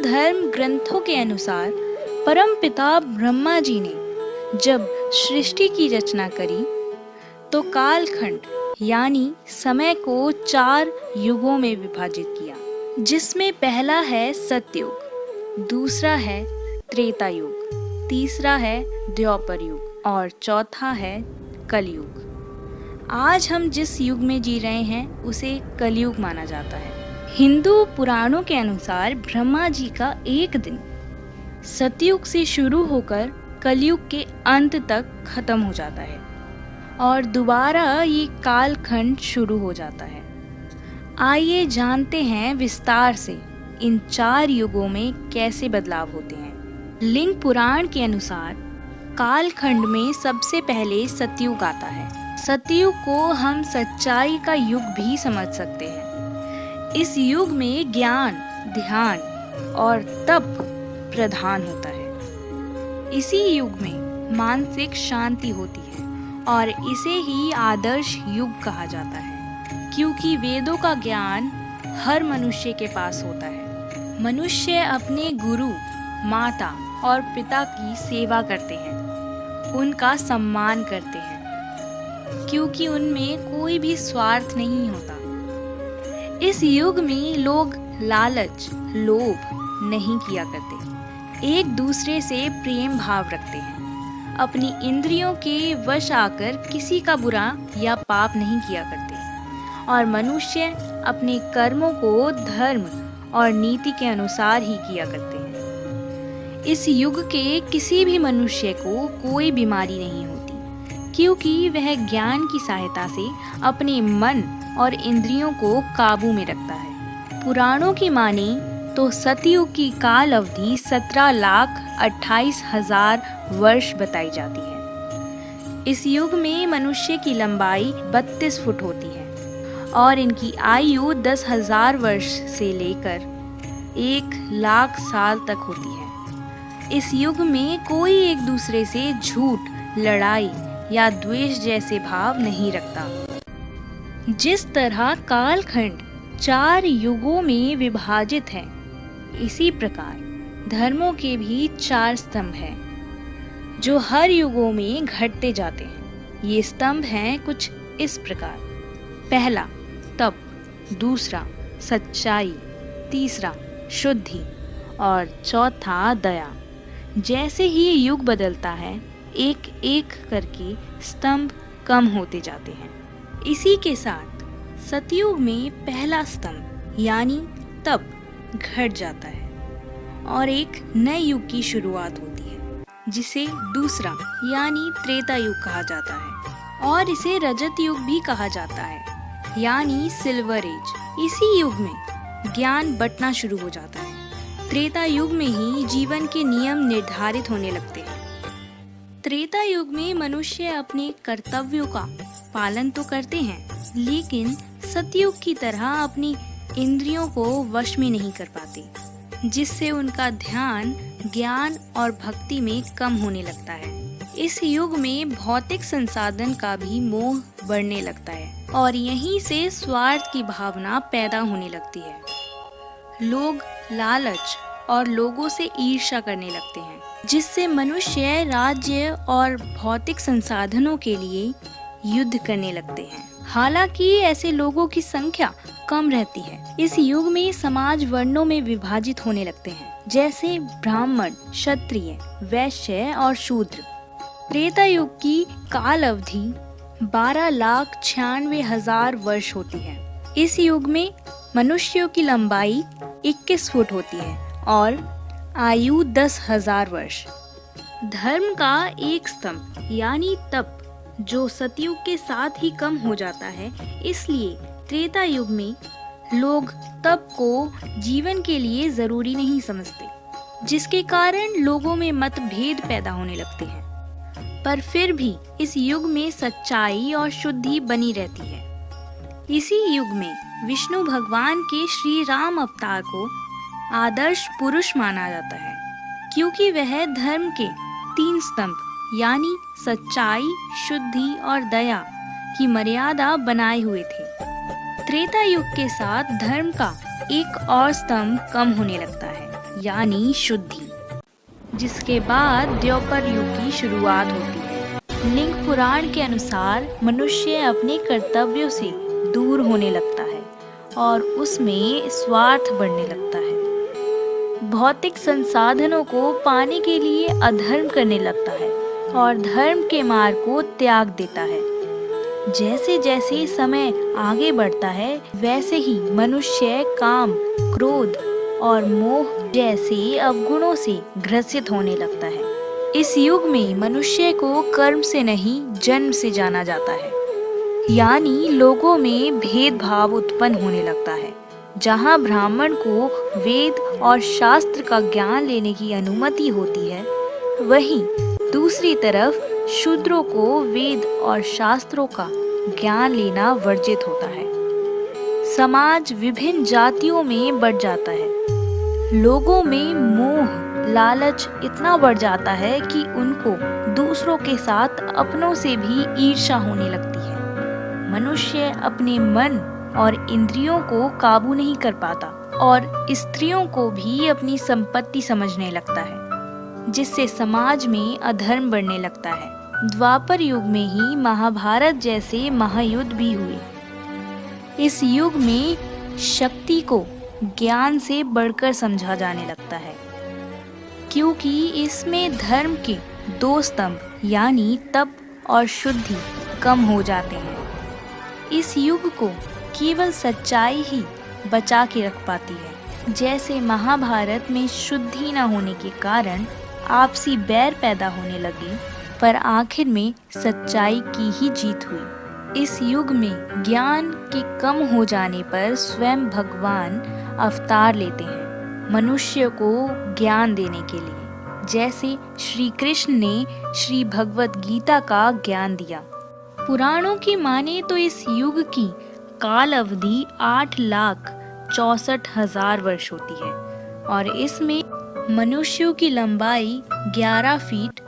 धर्म ग्रंथों के अनुसार परमपिता ब्रह्मा जी ने जब सृष्टि की रचना करी तो कालखंड यानी समय को 4 युगों में विभाजित किया, जिसमें पहला है सतयुग, दूसरा है त्रेता युग, तीसरा है द्वापर युग और चौथा है कलयुग। आज हम जिस युग में जी रहे हैं उसे कलयुग माना जाता है। हिंदू पुराणों के अनुसार ब्रह्मा जी का एक दिन सतयुग से शुरू होकर कलयुग के अंत तक खत्म हो जाता है और दोबारा ये कालखंड शुरू हो जाता है। आइए जानते हैं विस्तार से इन 4 युगों में कैसे बदलाव होते हैं। लिंग पुराण के अनुसार कालखंड में सबसे पहले सतयुग आता है। सतयुग को हम सच्चाई का युग भी समझ सकते हैं। इस युग में ज्ञान, ध्यान और तप प्रधान होता है। इसी युग में मानसिक शांति होती है और इसे ही आदर्श युग कहा जाता है, क्योंकि वेदों का ज्ञान हर मनुष्य के पास होता है। मनुष्य अपने गुरु, माता और पिता की सेवा करते हैं, उनका सम्मान करते हैं, क्योंकि उनमें कोई भी स्वार्थ नहीं होता। इस युग में लोग लालच, लोभ नहीं किया करते, एक दूसरे से प्रेम भाव रखते हैं, अपनी इंद्रियों के वश आकर किसी का बुरा या पाप नहीं किया करते और मनुष्य अपने कर्मों को धर्म और नीति के अनुसार ही किया करते हैं। इस युग के किसी भी मनुष्य को कोई बीमारी नहीं होती, क्योंकि वह ज्ञान की सहायता से अपने मन और इंद्रियों को काबू में रखता है। पुराणों की माने तो सतयुग की काल अवधि 17,28,000 वर्ष बताई जाती है। इस युग में मनुष्य की लंबाई 32 फुट होती है और इनकी आयु 10,000 वर्ष से लेकर 1,00,000 साल तक होती है। इस युग में कोई एक दूसरे से झूठ, लड़ाई या द्वेष जैसे भाव नहीं रखता। जिस तरह कालखंड 4 युगों में विभाजित है, इसी प्रकार धर्मों के भी 4 स्तंभ हैं, जो हर युगों में घटते जाते हैं। ये स्तंभ हैं कुछ इस प्रकार: पहला तप, दूसरा सच्चाई, तीसरा शुद्धि और चौथा दया। जैसे ही युग बदलता है, एक एक करके स्तंभ कम होते जाते हैं। इसी के साथ सतयुग में पहला स्तंभ यानी तप घट जाता है और एक नए युग की शुरुआत होती है, जिसे दूसरा यानी त्रेता युग कहा जाता है और इसे रजत युग भी कहा जाता है, यानी सिल्वर एज। इसी युग में ज्ञान बंटना शुरू हो जाता है। त्रेता युग में ही जीवन के नियम निर्धारित होने लगते हैं। त्रेता युग में मनुष्य अपने कर्तव्यों का पालन तो करते हैं, लेकिन सतयुग की तरह अपनी इंद्रियों को वश में नहीं कर पाते, जिससे उनका ध्यान, ज्ञान और भक्ति में कम होने लगता है। इस युग में भौतिक संसाधन का भी मोह बढ़ने लगता है और यहीं से स्वार्थ की भावना पैदा होने लगती है। लोग लालच और लोगों से ईर्ष्या करने लगते हैं, जिससे मनुष्य राज्य और भौतिक संसाधनों के लिए युद्ध करने लगते हैं। हालांकि ऐसे लोगों की संख्या कम रहती है। इस युग में समाज वर्णों में विभाजित होने लगते हैं, जैसे ब्राह्मण, क्षत्रिय, वैश्य और शूद्र। त्रेता युग की काल अवधि 12,96,000 वर्ष होती है। इस युग में मनुष्यों की लंबाई 21 फुट होती है और आयु 10,000 वर्ष। धर्म का एक स्तंभ यानी तप, जो सतयुग के साथ ही कम हो जाता है, इसलिए त्रेता युग में लोग तप को जीवन के लिए जरूरी नहीं समझते, जिसके कारण लोगों में मतभेद पैदा होने लगते हैं। पर फिर भी इस युग में सच्चाई और शुद्धि बनी रहती है। इसी युग में विष्णु भगवान के श्री राम अवतार को आदर्श पुरुष माना जाता है, क्योंकि वह धर्म के 3 स्तंभ यानी सच्चाई, शुद्धि और दया की मर्यादा बनाए हुए थे। त्रेता युग के साथ धर्म का एक और स्तंभ कम होने लगता है, यानी शुद्धि, जिसके बाद द्वापर युग की शुरुआत होती है। लिंग पुराण के अनुसार मनुष्य अपने कर्तव्यों से दूर होने लगता है और उसमें स्वार्थ बढ़ने लगता है। भौतिक संसाधनों को पाने के लिए अधर्म करने लगता है और धर्म के मार्ग को त्याग देता है। जैसे जैसे समय आगे बढ़ता है वैसे ही मनुष्य काम, क्रोध और मोह जैसे अवगुणों से ग्रसित होने लगता है। इस युग में मनुष्य को कर्म से नहीं जन्म से जाना जाता है, यानी लोगों में भेदभाव उत्पन्न होने लगता है। जहाँ ब्राह्मण को वेद और शास्त्र का ज्ञान लेने की अनुमति होती है, वहीं दूसरी तरफ शूद्रों को वेद और शास्त्रों का ज्ञान लेना वर्जित होता है। समाज विभिन्न जातियों में बढ़ जाता है। लोगों में मोह, लालच इतना बढ़ जाता है कि उनको दूसरों के साथ अपनों से भी ईर्ष्या होने लगती है। मनुष्य अपने मन और इंद्रियों को काबू नहीं कर पाता और स्त्रियों को भी अपनी संपत्ति समझने लगता है, जिससे समाज में अधर्म बढ़ने लगता है। द्वापर युग में ही महाभारत जैसे महायुद्ध भी हुए। इस युग में शक्ति को ज्ञान से बढ़कर समझा जाने लगता है, क्योंकि इसमें धर्म के दो स्तंभ यानी तप और शुद्धि कम हो जाते हैं। इस युग को केवल सच्चाई ही बचा के रख पाती है। जैसे महाभारत में शुद्धि न होने के कारण आपसी बैर पैदा होने लगे, पर आखिर में सच्चाई की ही जीत हुई। इस युग में ज्ञान के कम हो जाने पर स्वयं भगवान अवतार लेते हैं मनुष्य को ज्ञान देने के लिए। जैसे श्री कृष्ण ने श्री भगवत गीता का ज्ञान दिया। पुराणों की माने तो इस युग की काल अवधि 8,64,000 वर्ष होती है और इसमें मनुष्यों की लंबाई 11 फीट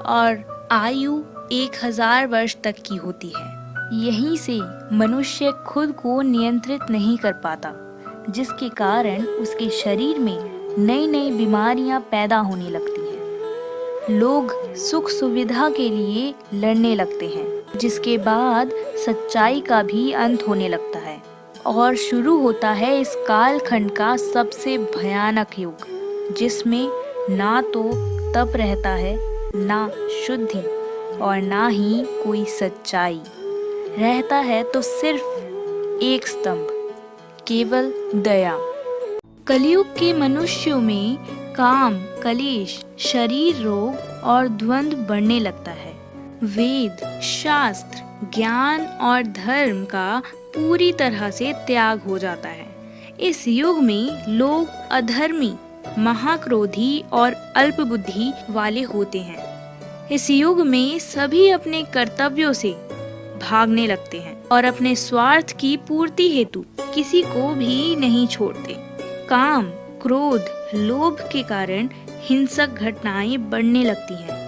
और आयु 1,000 वर्ष तक की होती है। यहीं से मनुष्य खुद को नियंत्रित नहीं कर पाता, जिसके कारण उसके शरीर में नई नई बीमारियां पैदा होने लगती हैं। लोग सुख सुविधा के लिए लड़ने लगते हैं, जिसके बाद सच्चाई का भी अंत होने लगता है और शुरू होता है इस कालखंड का सबसे भयानक युग, जिसमें ना तो तप रहता है, ना शुद्धि और ना ही कोई सच्चाई रहता है, तो सिर्फ एक स्तंभ, केवल दया। कलयुग के मनुष्यों में काम, कलेश, शरीर रोग और द्वंद्व बढ़ने लगता है। वेद, शास्त्र, ज्ञान और धर्म का पूरी तरह से त्याग हो जाता है। इस युग में लोग अधर्मी, महाक्रोधी और अल्पबुद्धि वाले होते हैं। इस युग में सभी अपने कर्तव्यों से भागने लगते हैं और अपने स्वार्थ की पूर्ति हेतु किसी को भी नहीं छोड़ते। काम, क्रोध, लोभ के कारण हिंसक घटनाएं बढ़ने लगती हैं।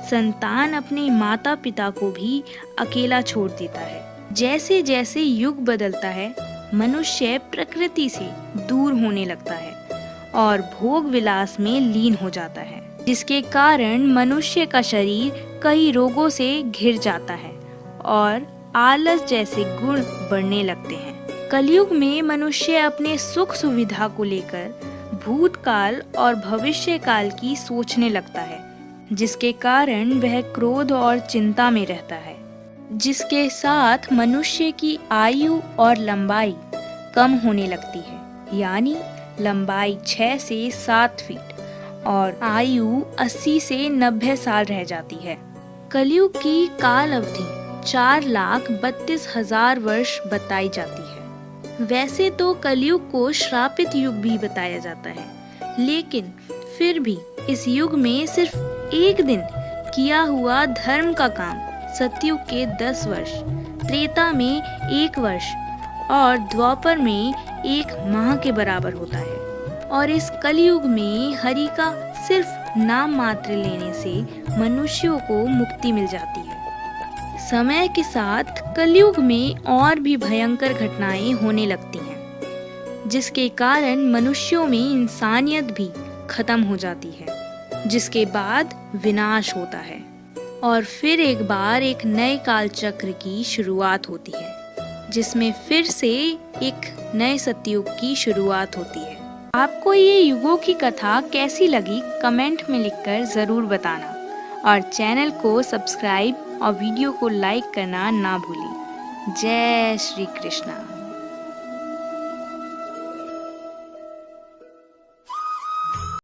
संतान अपने माता पिता को भी अकेला छोड़ देता है। जैसे जैसे युग बदलता है, मनुष्य प्रकृति से दूर होने लगता है और भोग विलास में लीन हो जाता है, जिसके कारण मनुष्य का शरीर कई रोगों से घिर जाता है और आलस जैसे गुण बढ़ने लगते हैं। कलयुग में मनुष्य अपने सुख सुविधा को लेकर भूतकाल और भविष्य काल की सोचने लगता है, जिसके कारण वह क्रोध और चिंता में रहता है, जिसके साथ मनुष्य की आयु और लंबाई कम होने लगती है, यानी लंबाई 6 से 7 फीट और आयु 80 से 90 साल रह जाती है। कलयुग की काल अवधि 4,32,000 वर्ष बताई जाती है। वैसे तो कलयुग को श्रापित युग भी बताया जाता है, लेकिन फिर भी इस युग में सिर्फ एक दिन किया हुआ धर्म का काम सतयुग के 10 वर्ष, त्रेता में 1 वर्ष और द्वापर में 1 माह के बराबर होता है। और इस कलयुग में हरि का सिर्फ नाम मात्र लेने से मनुष्यों को मुक्ति मिल जाती है। समय के साथ कलयुग में और भी भयंकर घटनाएं होने लगती हैं, जिसके कारण मनुष्यों में इंसानियत भी खत्म हो जाती है, जिसके बाद विनाश होता है और फिर एक बार एक नए काल चक्र की शुरुआत होती है, जिसमें फिर से एक नए सतयुग की शुरुआत होती है। आपको ये युगों की कथा कैसी लगी कमेंट में लिखकर ज़रूर बताना और चैनल को सब्सक्राइब और वीडियो को लाइक करना ना भूलें। जय श्री कृष्णा।